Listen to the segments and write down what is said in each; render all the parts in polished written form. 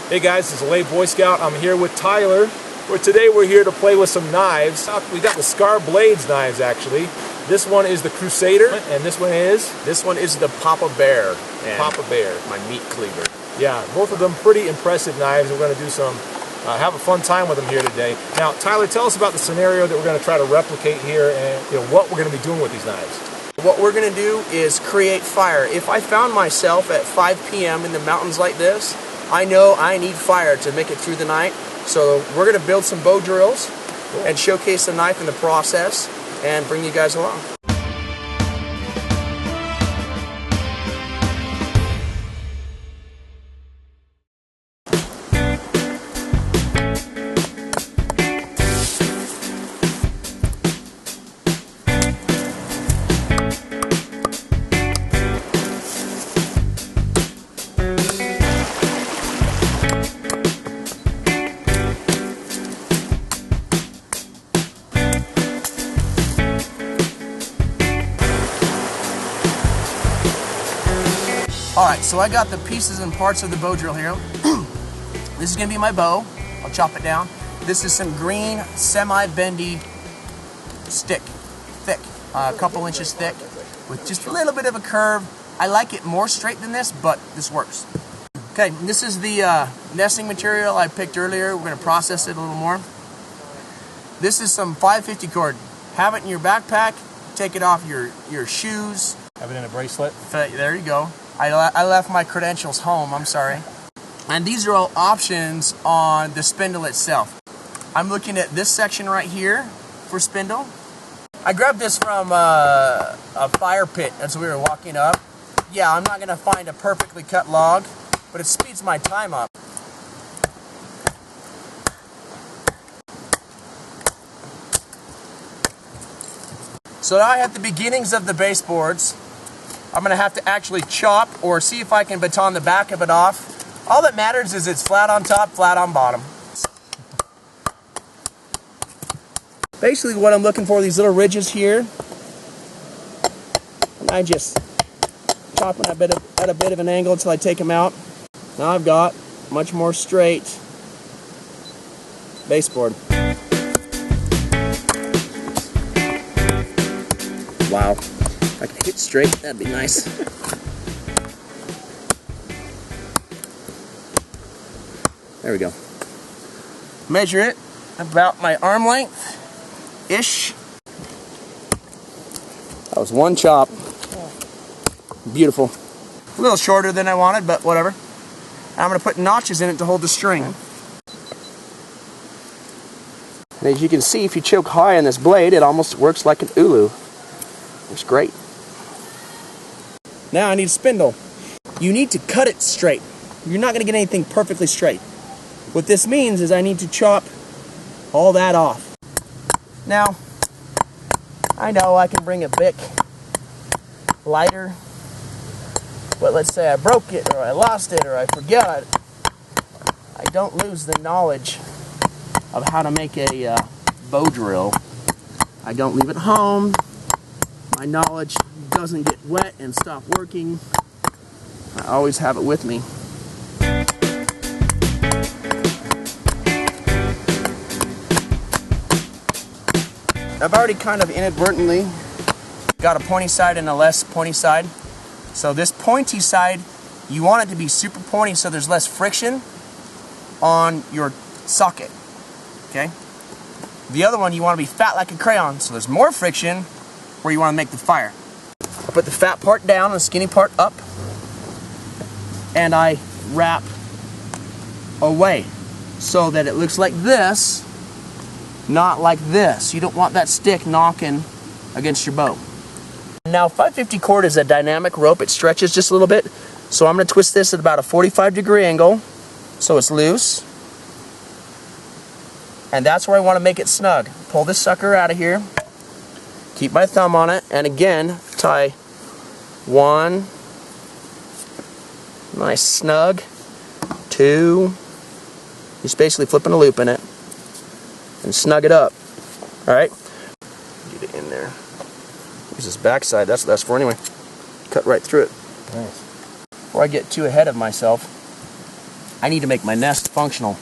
Hey guys, this is Lay Boy Scout. I'm here with Tyler. Today we're here to play with some knives. We got the Scar Blades knives actually. This one is the Crusader, and this one is? This one is the Papa Bear. Papa Bear. My meat cleaver. Yeah, both of them pretty impressive knives. We're going to do some, have a fun time with them here today. Now, Tyler, tell us about the scenario that we're going to try to replicate here and what we're going to be doing with these knives. What we're going to do is create fire. If I found myself at 5 p.m. in the mountains like this, I know I need fire to make it through the night. So we're going to build some bow drills and showcase the knife in the process and bring you guys along. Alright, so I got the pieces and parts of the bow drill here. This is going to be my bow. I'll chop it down. This is some green, semi-bendy stick. Thick. A couple inches thick with just a little bit of a curve. I like it more straight than this, but this works. Okay, this is the nesting material I picked earlier. We're going to process it a little more. This is some 550 cord. Have it in your backpack. Take it off your shoes. Have it in a bracelet. There you go. I left my credentials home, I'm sorry. And these are all options on the spindle itself. I'm looking at this section right here for spindle. I grabbed this from a fire pit as we were walking up. Yeah, I'm not going to find a perfectly cut log, but it speeds my time up. So now I have the beginnings of the baseboards. I'm going to have to actually chop or see if I can baton the back of it off. All that matters is it's flat on top, flat on bottom. Basically what I'm looking for, these little ridges here. And I just chop them at a bit of an angle until I take them out. Now I've got much more straight baseboard. Wow. If I could hit straight, that'd be nice. There we go. Measure it about my arm length-ish. That was one chop. Beautiful. A little shorter than I wanted, but whatever. I'm going to put notches in it to hold the string. And as you can see, if you choke high on this blade, it almost works like an ulu. It's great. Now I need a spindle. You need to cut it straight. You're not going to get anything perfectly straight. What this means is I need to chop all that off. Now, I know I can bring a Bic lighter, but let's say I broke it, or I lost it, or I forgot. I don't lose the knowledge of how to make a bow drill. I don't leave it home. My knowledge doesn't get wet and stop working. I always have it with me. I've already kind of inadvertently got a pointy side and a less pointy side. So this pointy side, you want it to be super pointy so there's less friction on your socket. Okay? The other one you want to be fat like a crayon so there's more friction where you want to make the fire. I put the fat part down and the skinny part up, and I wrap away so that it looks like this, not like this. You don't want that stick knocking against your bow. Now 550 cord is a dynamic rope. It stretches just a little bit, so I'm going to twist this at about a 45-degree angle so it's loose, and that's where I want to make it snug. Pull this sucker out of here. Keep my thumb on it, and again, tie one, nice snug, two, just basically flipping a loop in it, and snug it up. Alright? Get it in there. Use this backside, that's what that's for anyway. Cut right through it. Nice. Before I get too ahead of myself, I need to make my nest functional.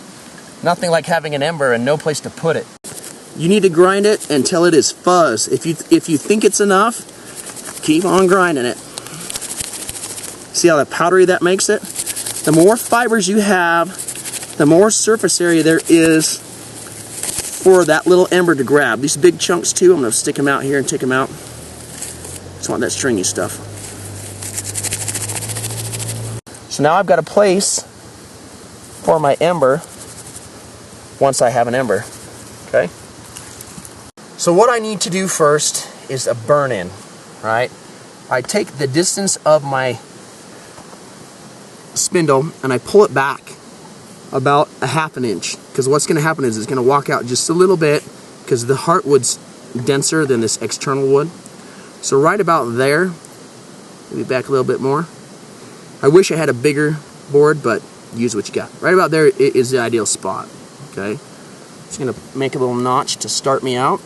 Nothing like having an ember and no place to put it. You need to grind it until it is fuzz. If you think it's enough, keep on grinding it. See how powdery that makes it? The more fibers you have, the more surface area there is for that little ember to grab. These big chunks too, I'm going to stick them out here and take them out. Just want that stringy stuff. So now I've got a place for my ember once I have an ember. Okay? So what I need to do first is a burn-in, right? I take the distance of my spindle and I pull it back about a half an inch, because what's going to happen is it's going to walk out just a little bit because the heartwood's denser than this external wood. So right about there, maybe back a little bit more. I wish I had a bigger board, but use what you got. Right about there is the ideal spot. Okay, just going to make a little notch to start me out.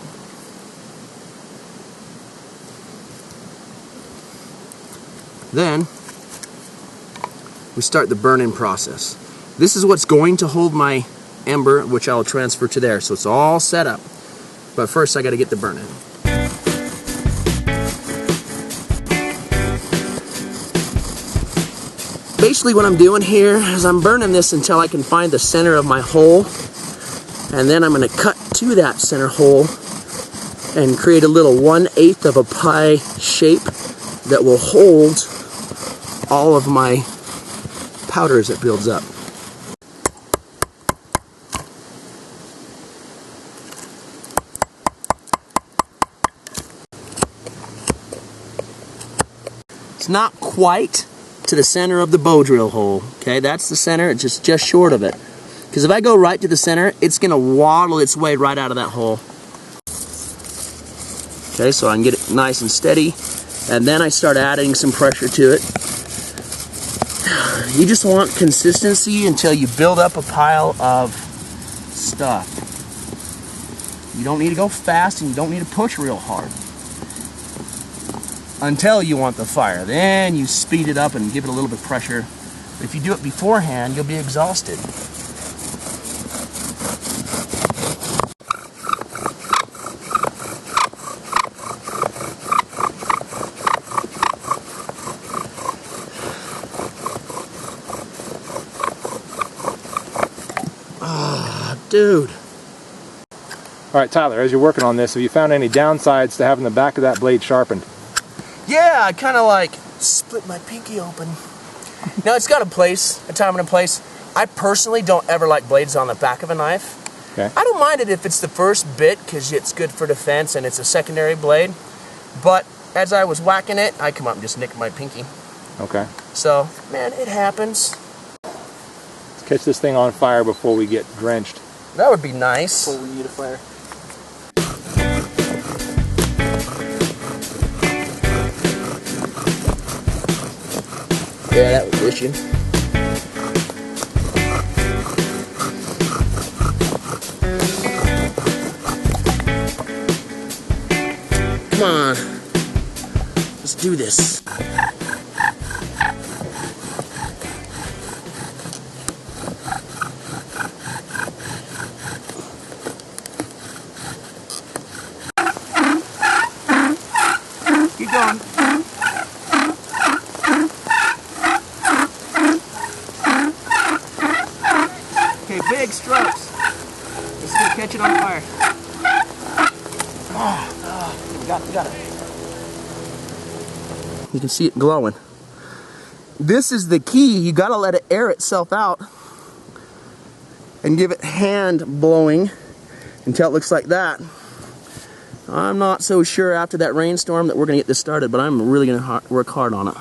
Then we start the burn-in process. This is what's going to hold my ember, which I'll transfer to there. So it's all set up. But first I got to get the burn-in. Basically what I'm doing here is I'm burning this until I can find the center of my hole. And then I'm going to cut to that center hole and create a little 1/8 of a pie shape that will hold all of my powder as it builds up. It's not quite to the center of the bow drill hole. Okay, that's the center, it's just short of it. Because if I go right to the center, it's going to waddle its way right out of that hole. Okay, so I can get it nice and steady, and then I start adding some pressure to it. You just want consistency until you build up a pile of stuff. You don't need to go fast and you don't need to push real hard until you want the fire. Then you speed it up and give it a little bit of pressure. But if you do it beforehand, you'll be exhausted. Dude. All right, Tyler, as you're working on this, have you found any downsides to having the back of that blade sharpened? Yeah, I kind of like split my pinky open. Now it's got a place, a time and a place. I personally don't ever like blades on the back of a knife. Okay. I don't mind it if it's the first bit because it's good for defense and it's a secondary blade. But as I was whacking it, I come up and just nicked my pinky. Okay. So, man, it happens. Let's catch this thing on fire before we get drenched. That would be nice. Before we need a fire. Yeah, that was wishing. Come on. Let's do this. Keep going. Okay, big strokes. This is gonna catch it on fire. Oh, we got it. You can see it glowing. This is the key. You gotta let it air itself out and give it hand blowing until it looks like that. I'm not so sure after that rainstorm that we're gonna get this started, but I'm really gonna work hard on it.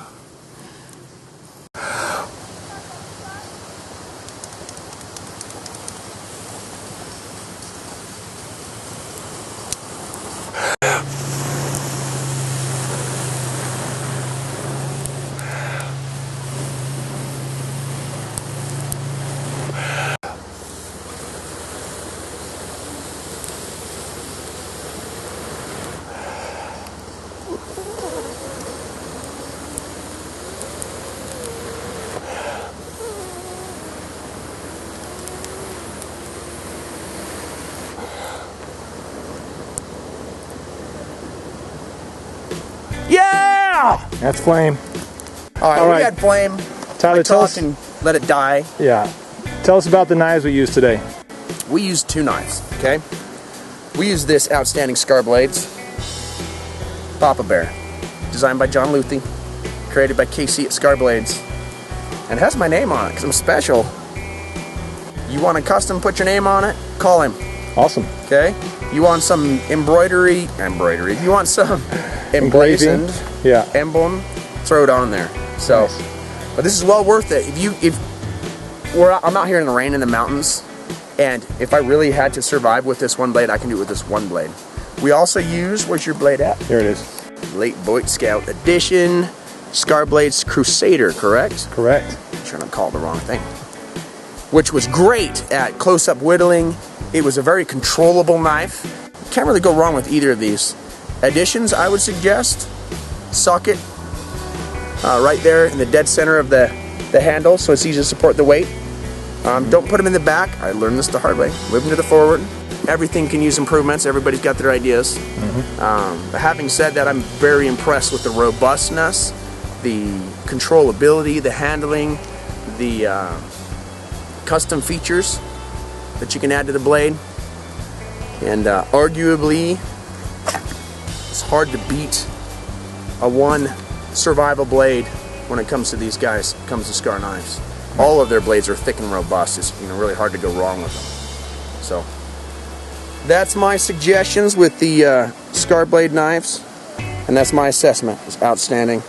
That's flame. All right, we had flame. Tyler, tell us. And let it die. Yeah. Tell us about the knives we used today. We used 2 knives, okay? We used this outstanding Scar Blades. Papa Bear. Designed by John Luthi. Created by KC at Scar Blades. And it has my name on it because I'm special. You want a custom, put your name on it, call him. Awesome. Okay? You want some embroidery. You want some emblazoned emblem, throw it on there. So, nice. But this is well worth it. I'm out here in the rain in the mountains, and if I really had to survive with this one blade, I can do it with this one blade. We also use, where's your blade at? Here it is. Late Boy Scout Edition, Scar Blades Crusader, correct? Correct. I'm trying to call the wrong thing. Which was great at close-up whittling. It was a very controllable knife. You can't really go wrong with either of these. Additions, I would suggest, socket right there in the dead center of the handle, so it's easy to support the weight. Don't put them in the back. I learned this the hard way. Move them to the forward. Everything can use improvements. Everybody's got their ideas. But having said that, I'm very impressed with the robustness, the controllability, the handling, the custom features that you can add to the blade. And arguably, it's hard to beat a one survival blade when it comes to these guys, when it comes to Scar knives. All of their blades are thick and robust. It's really hard to go wrong with them. So that's my suggestions with the Scar blade knives, and that's my assessment. It's outstanding.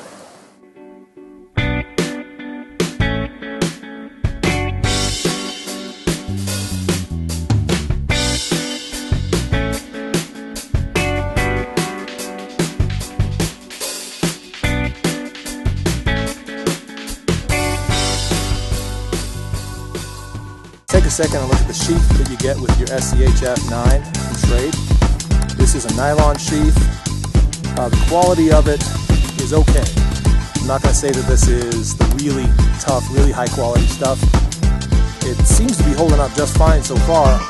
Take a second and look at the sheath that you get with your SCHF 9 from Trade. This is a nylon sheath. The quality of it is okay. I'm not going to say that this is the really tough, really high quality stuff. It seems to be holding up just fine so far.